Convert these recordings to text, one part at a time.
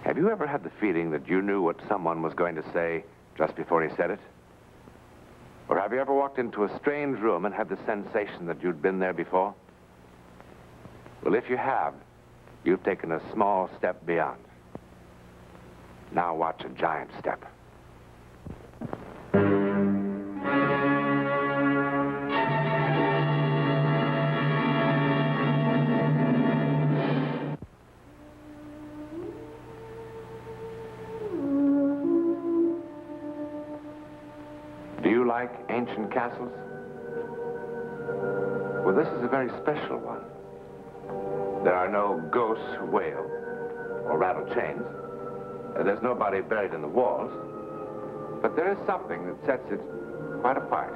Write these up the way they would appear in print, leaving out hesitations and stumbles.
Have you ever had the feeling that you knew what someone was going to say just before he said it? Or have you ever walked into a strange room and had the sensation that you'd been there before? Well, if you have, you've taken a small step beyond. Now watch a giant step. Do you like ancient castles? Well, this is a very special one. There are no ghosts who wail or rattle chains. There's nobody buried in the walls. But there is something that sets it quite apart.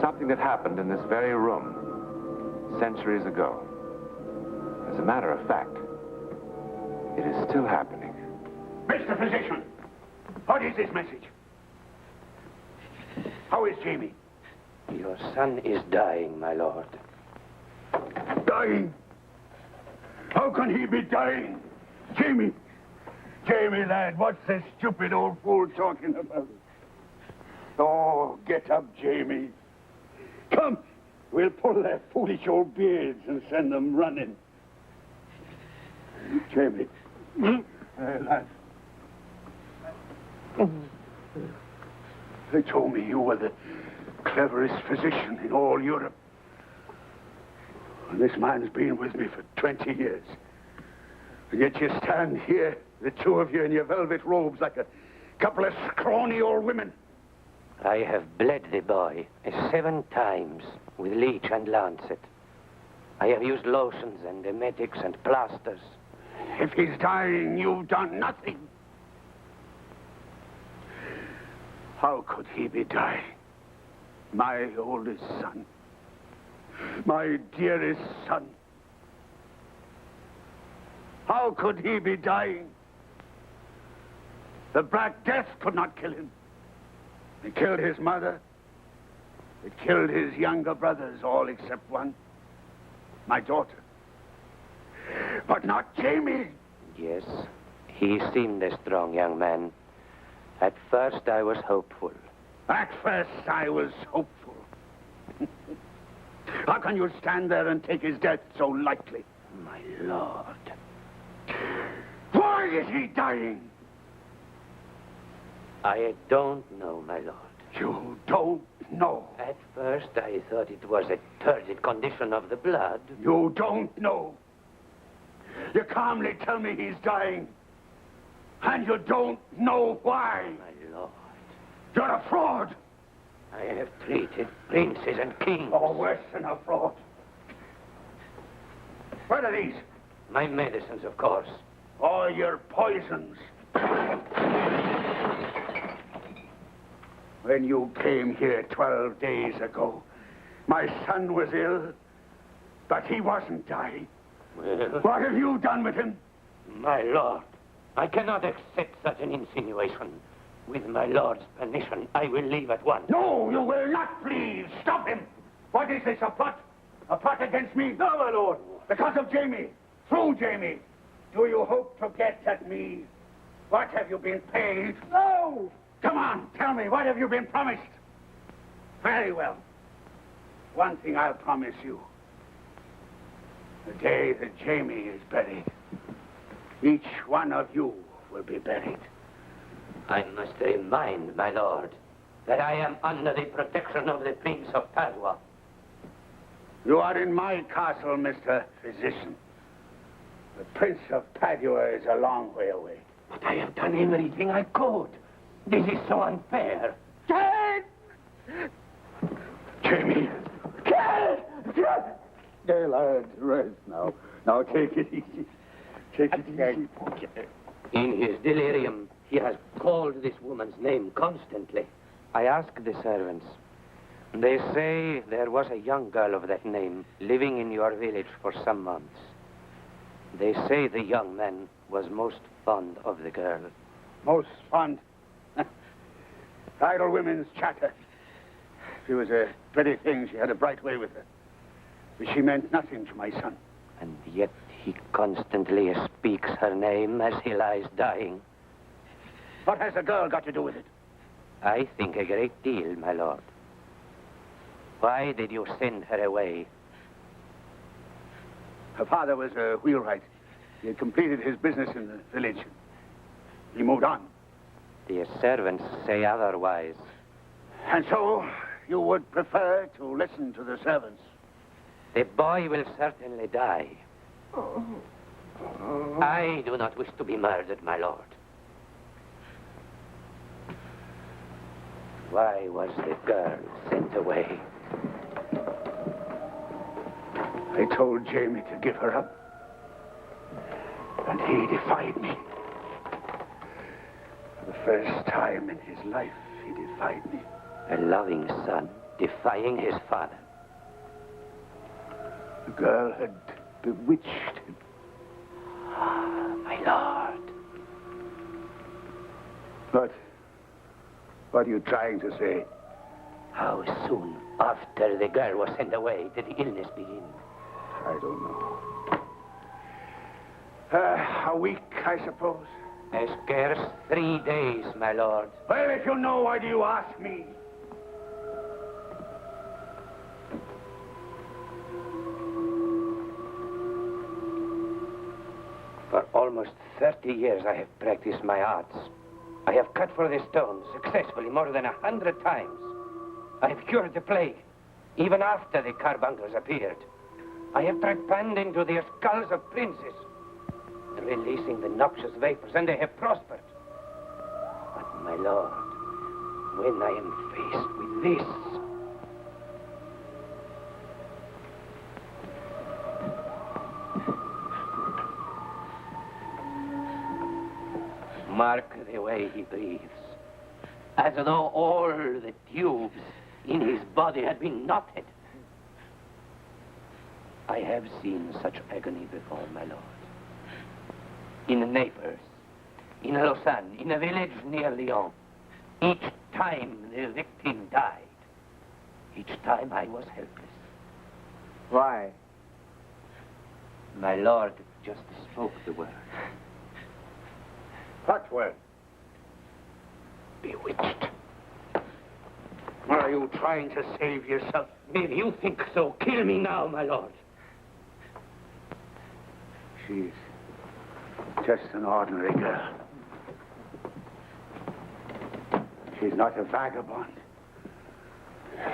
Something that happened in this very room centuries ago. As a matter of fact, it is still happening. Mr. Physician, what is this message? How is Jamie? Your son is dying, my lord. Dying? How can he be dying? Jamie! Jamie, lad, what's this stupid old fool talking about? Oh, get up, Jamie. Come, we'll pull their foolish old beards and send them running. Jamie. Lad. They told me you were the cleverest physician in all Europe. And this man's been with me for 20 years. And yet you stand here, the two of you in your velvet robes, like a couple of scrawny old women. I have bled the boy 7 times with leech and lancet. I have used lotions and emetics and plasters. If he's dying, you've done nothing. How could he be dying? My oldest son. My dearest son. How could he be dying? The Black Death could not kill him. It killed his mother. It killed his younger brothers, all except one. My daughter. But not Jamie. Yes, he seemed a strong young man. At first, I was hopeful. At first, I was hopeful. How can you stand there and take his death so lightly? My lord. Why is he dying? I don't know, my lord. You don't know? At first, I thought it was a turgid condition of the blood. You don't know? You calmly tell me he's dying. And you don't know why. My lord. You're a fraud. I have treated princes and kings. Oh, worse than a fraud. What are these? My medicines, of course. All your poisons. When you came here 12 days ago, my son was ill, but he wasn't dying. Well, what have you done with him? My lord, I cannot accept such an insinuation. With my lord's permission, I will leave at once. No, you will not, please. Stop him. What is this, a plot? A plot against me? No, my lord. Because of Jamie. Through Jamie. Do you hope to get at me? What have you been paid? No! Come on, tell me, what have you been promised? Very well. One thing I'll promise you. The day that Jamie is buried, each one of you will be buried. I must remind my lord that I am under the protection of the Prince of Padua. You are in my castle, Mr. Physician. The Prince of Padua is a long way away. But I have done everything I could. This is so unfair. Ken! Jamie! Ken! There, lad, rest now. Now, take it easy. Take it easy. In his delirium, he has called this woman's name constantly. I asked the servants. They say there was a young girl of that name living in your village for some months. They say the young man was most fond of the girl. Most fond? Idle women's chatter. She was a pretty thing. She had a bright way with her. But she meant nothing to my son. And yet He constantly speaks her name as he lies dying. What has the girl got to do with it? I think a great deal, my lord. Why did you send her away? Her father was a wheelwright. He had completed his business in the village. He moved on. The servants say otherwise. And so, you would prefer to listen to the servants? The boy will certainly die. I do not wish to be murdered, my lord. Why was the girl sent away? I told Jamie to give her up. And he defied me. For the first time in his life, he defied me. A loving son defying his father. The girl had bewitched him. My lord. What are you trying to say? How soon after the girl was sent away did the illness begin? I don't know. A week, I suppose. Scarce 3 days, my lord. Well, if you know, why do you ask me? For almost 30 years I have practiced my arts. I have cut for the stones successfully more than 100 times. I have cured the plague, even after the carbuncles appeared. I have trepanned into the skulls of princes, releasing the noxious vapors, and they have prospered. But, my lord, when I am faced with this... Mark the way he breathes, as though all the tubes in his body had been knotted. I have seen such agony before, my lord. In Naples, in Lausanne, in a village near Lyon. Each time the victim died. Each time I was helpless. Why? My lord just spoke the word. What word? Bewitched. Are you trying to save yourself? If you think so, kill me now, my lord. She's just an ordinary girl. She's not a vagabond.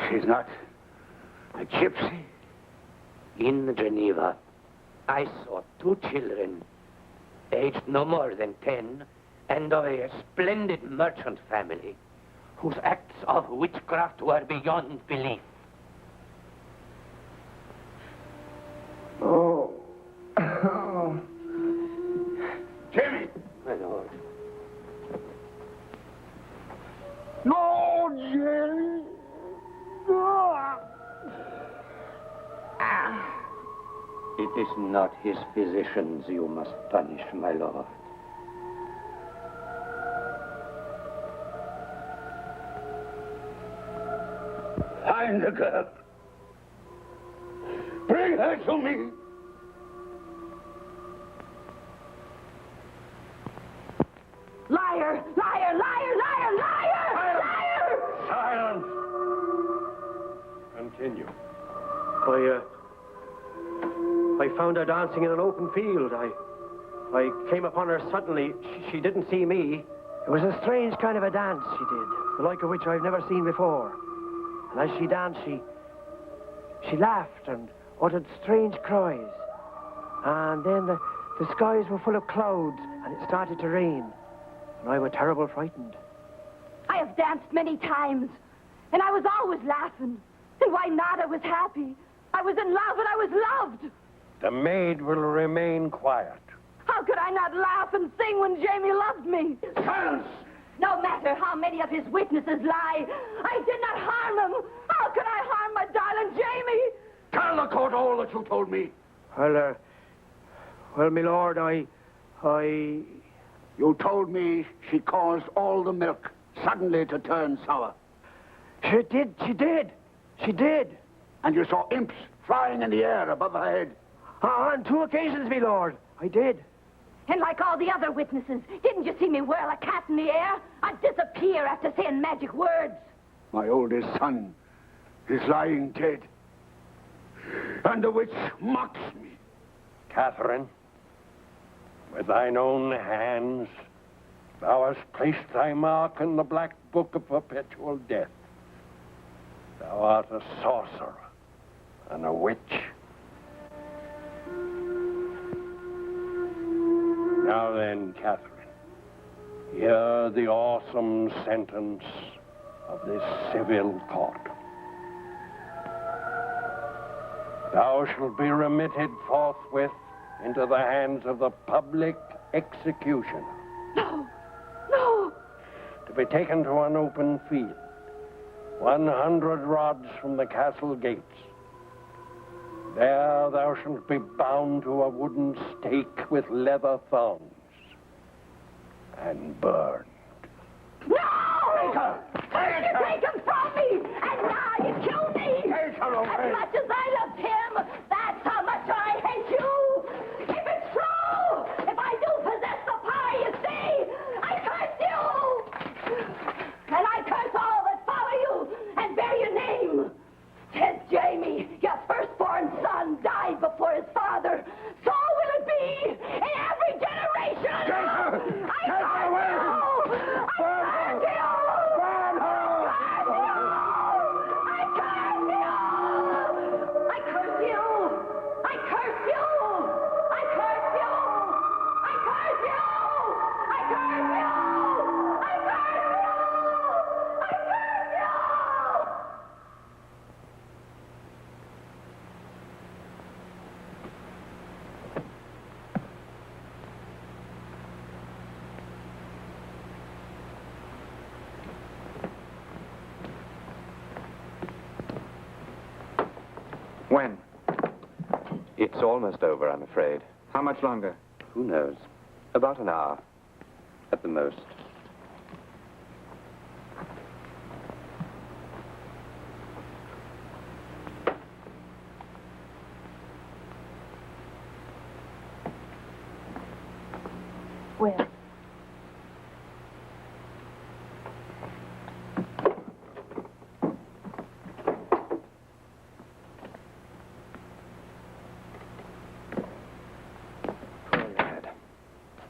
She's not a gypsy. In Geneva, I saw 2 children, aged no more than 10, and of a splendid merchant family, whose acts of witchcraft were beyond belief. Oh. Oh. Jimmy! My lord. No, Jimmy! It is not his physicians you must punish, my lord. Find the girl. Bring her to me. Liar! Liar! Liar! Liar! Liar! Liar! Silence! Continue. I found her dancing in an open field. I came upon her suddenly. She didn't see me. It was a strange kind of a dance she did, the like of which I've never seen before. And as she danced, she laughed and uttered strange cries. And then the skies were full of clouds, and it started to rain. And I was terrible frightened. I have danced many times, and I was always laughing. And why not? I was happy. I was in love, and I was loved. The maid will remain quiet. How could I not laugh and sing when Jamie loved me? Silence! No matter how many of his witnesses lie, I did not harm him. How could I harm my darling Jamie? Tell the court all that you told me. Well, my lord, I... You told me she caused all the milk suddenly to turn sour. She did. And you saw imps flying in the air above her head. On 2 occasions, me lord. I did. And like all the other witnesses, didn't you see me whirl a cat in the air? I'd disappear after saying magic words. My oldest son is lying dead. And the witch mocks me. Catherine, with thine own hands, thou hast placed thy mark in the black book of perpetual death. Thou art a sorcerer and a witch. Now then, Catherine, hear the awesome sentence of this civil court. Thou shalt be remitted forthwith into the hands of the public executioner. No, no. To be taken to an open field, 100 rods from the castle gates. There thou shalt be bound to a wooden stake with leather thongs and burned. No! You take him from me, and now you kill me. Take her away. As much as I loved him, that's how much I hate you. If it's true, if I do possess the power you see, I curse you. And I curse all that follow you and bear your name. Says Jamie, your firstborn son died before his father. So will it be in every generation. Take her! I Take her away! curse you! Burn her! I curse you! I curse you! I curse you! I curse you! I curse you! I curse you! I curse you! I curse you! When? It's almost over, I'm afraid. How much longer? Who knows? About an hour, at the most. Will.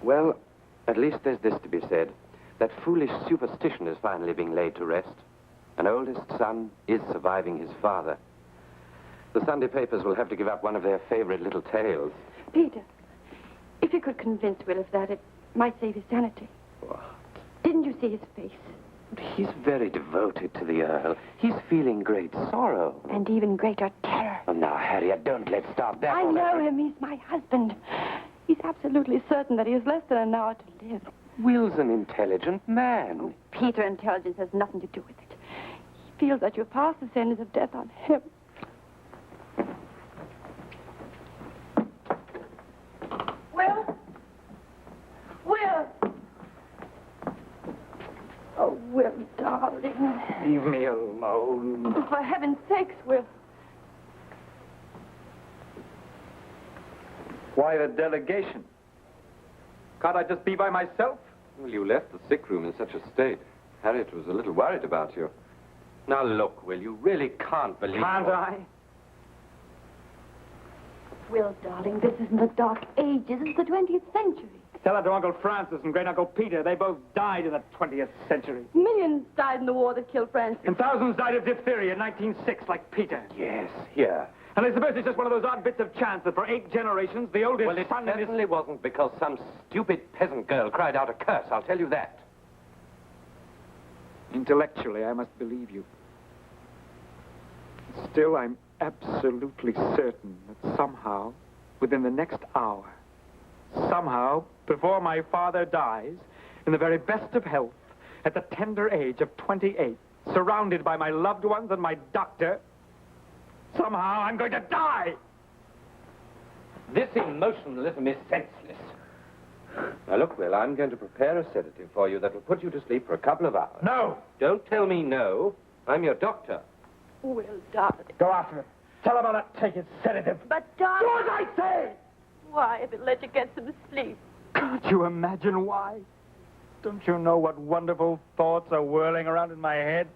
Well, at least there's this to be said. That foolish superstition is finally being laid to rest. An oldest son is surviving his father. The Sunday papers will have to give up one of their favorite little tales. Peter, if you could convince Will of that, it might save his sanity. What? Didn't you see his face? He's very devoted to the Earl. He's feeling great sorrow. And even greater terror. Oh, now, Harriet, don't let's start that. I all know over. him. He's my husband. He's absolutely certain that he has less than an hour to live. Will's an intelligent man. Peter, intelligence has nothing to do with it. He feels that you pass the sentence of death on him. Will? Will? Oh, Will, darling. Leave me alone. Oh, for heaven's sakes, Will. Why the delegation? Can't I just be by myself? Well, you left the sick room in such a state. Harriet was a little worried about you. Now, look, Will, you really can't believe... Can't I? Will, darling, this isn't the Dark Ages. It's the 20th century. Tell that to Uncle Francis and Great Uncle Peter. They both died in the 20th century. Millions died in the war that killed Francis. And thousands died of diphtheria in 1906, like Peter. Yes, here. And I suppose it's just one of those odd bits of chance that for 8 generations, the oldest Well, it son in his... certainly wasn't because some stupid peasant girl cried out a curse, I'll tell you that. Intellectually, I must believe you. Still, I'm absolutely certain that somehow, within the next hour, somehow, before my father dies, in the very best of health, at the tender age of 28, surrounded by my loved ones and my doctor, somehow I'm going to die! This emotionalism is senseless. Now, look, Will, I'm going to prepare a sedative for you that will put you to sleep for a couple of hours. No! Don't tell me no. I'm your doctor. Will, darling. Go after him. Tell him I'll not take his sedative. But, darling... Do as I say! Why, if it let you get some sleep? Can't you imagine why? Don't you know what wonderful thoughts are whirling around in my head?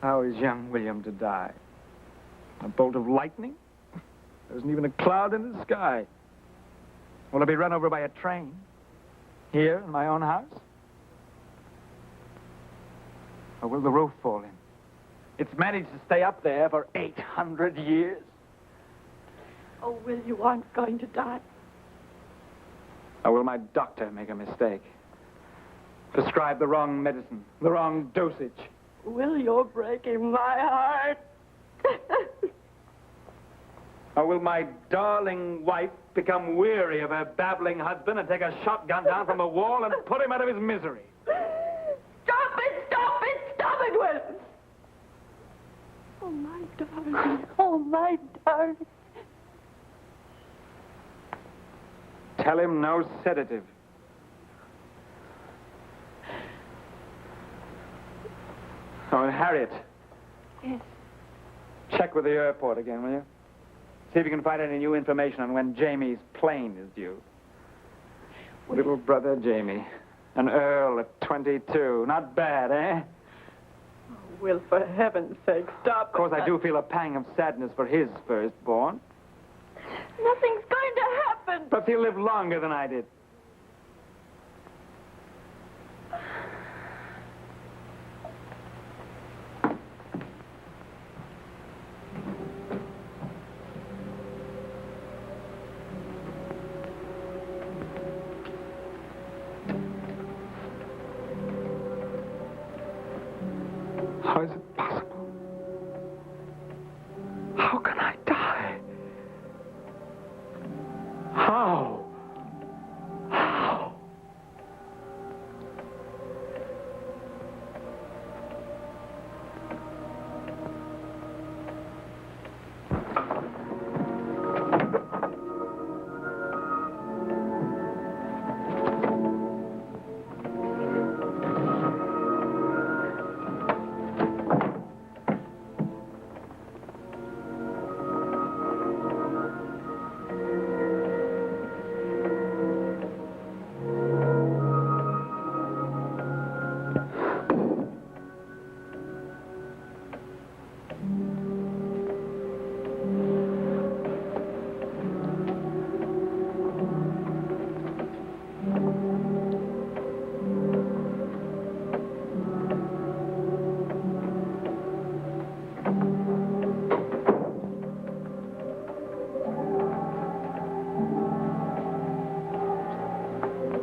How is young William to die? A bolt of lightning? There isn't even a cloud in the sky. Will I be run over by a train? Here, in my own house? Or will the roof fall in? It's managed to stay up there for 800 years. Oh, Will, you aren't going to die. Or will my doctor make a mistake? Prescribe the wrong medicine, the wrong dosage. Will, you're breaking my heart. Or will my darling wife become weary of her babbling husband and take a shotgun down from a wall and put him out of his misery? Stop it, Will. Oh, my darling. Oh, my darling. Tell him no sedative. Oh, and Harriet. Yes. Check with the airport again, will you? See if you can find any new information on when Jamie's plane is due. Little brother Jamie. An earl at 22. Not bad, eh? Oh, Will, for heaven's sake, stop. Of course, I do feel a pang of sadness for his firstborn. Nothing's going to happen. But he'll live longer than I did. How is it possible? How can I die? How? How?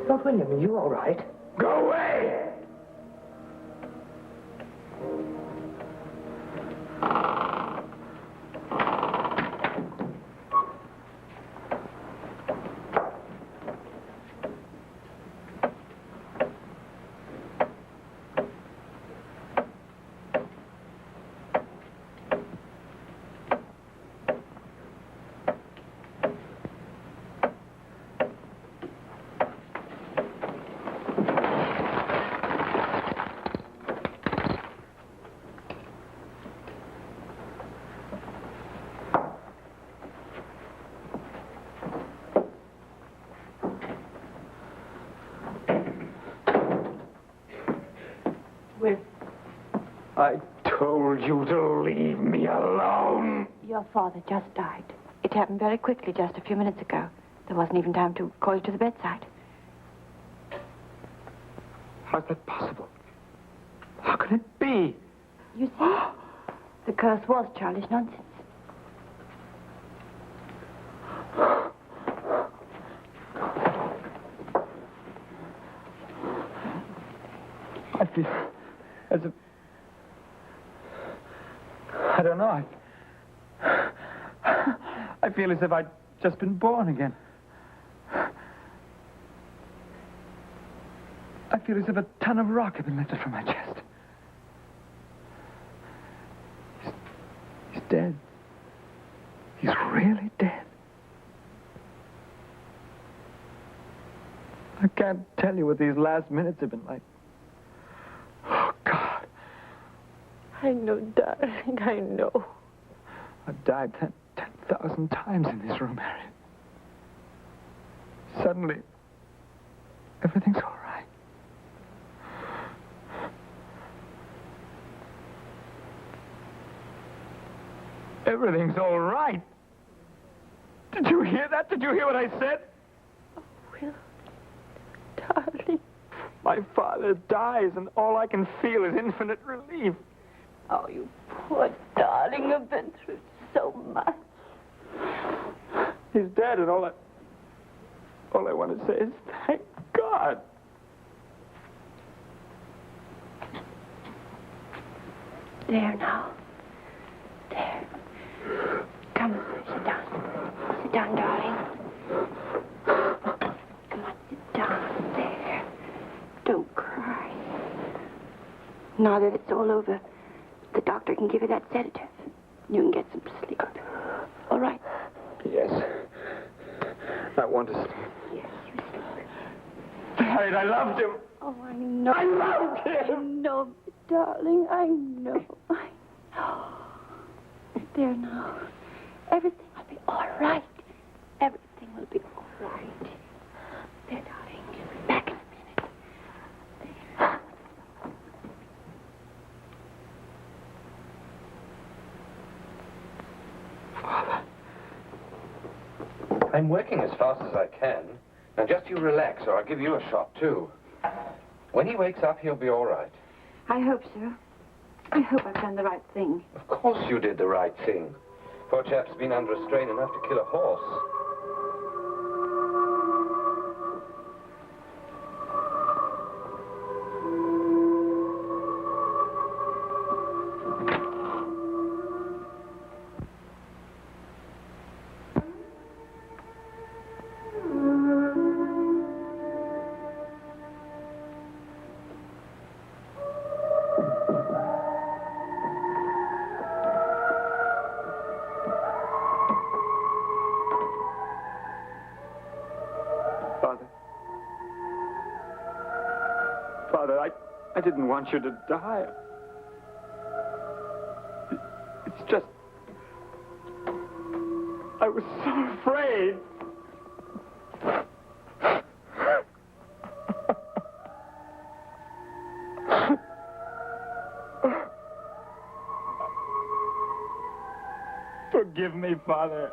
Lord William, are you all right? Go away! Will, I told you to leave me alone. your father just died. It happened very quickly just a few minutes ago. There wasn't even time to call you to the bedside. How's that possible? How can it be? You see? The curse was childish nonsense. I feel as if... I don't know. I feel as if I'd just been born again. I feel as if a ton of rock had been lifted from my chest. He's dead. He's really dead. I can't tell you what these last minutes have been like. Oh, God. I know, darling, I know. I've died 10,000 times in this room, Harriet. Suddenly, everything's all right. Everything's all right. Did you hear that? Did you hear what I said? Oh, Will, darling. My father dies, and all I can feel is infinite relief. Oh, you poor darling. You've been through so much. He's dead, and all I want to say is thank God. There now. There. Come, sit down. Sit down, darling. Come on, sit down. There. Don't cry. Now that it's all over, the doctor can give you that sedative. You can get some sleep. All right? Yes. I want to sleep. Yes, you sleep. Harriet, I loved him. Oh, I know. I loved him. I know, darling. I know. I know. There now. Everything will be all right. Everything will be all right. There, darling. Back in a minute. There. Father. I'm working as fast as I can. Now just you relax, or I'll give you a shot, too. When he wakes up, he'll be all right. I hope so. I hope I've done the right thing. Of course you did the right thing. Poor chap's been under a strain enough to kill a horse. Father, I didn't want you to die. It's just... I was so afraid. Forgive me, Father.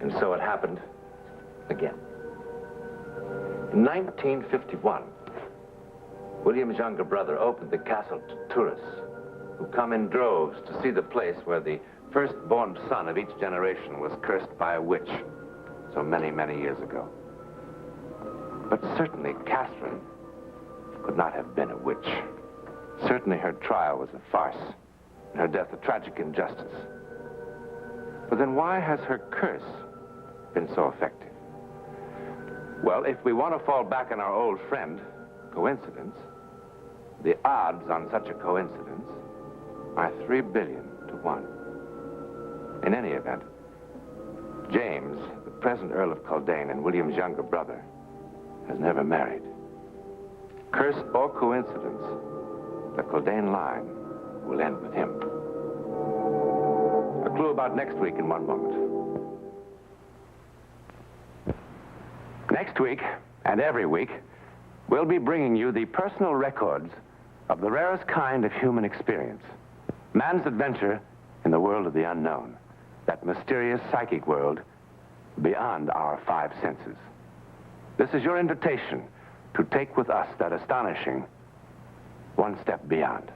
And so it happened again. In 1951, William's younger brother opened the castle to tourists who come in droves to see the place where the firstborn son of each generation was cursed by a witch so many, many years ago. But certainly Catherine could not have been a witch. Certainly her trial was a farce, and her death a tragic injustice. But then why has her curse been so effective? Well, if we want to fall back on our old friend, coincidence, the odds on such a coincidence are 3 billion to 1. In any event, James, the present Earl of Culdain and William's younger brother, has never married. Curse or coincidence, the Culdain line will end with him. A clue about next week in one moment. Next week, and every week, we'll be bringing you the personal records of the rarest kind of human experience. Man's adventure in the world of the unknown. That mysterious psychic world beyond our 5 senses. This is your invitation to take with us that astonishing one step beyond.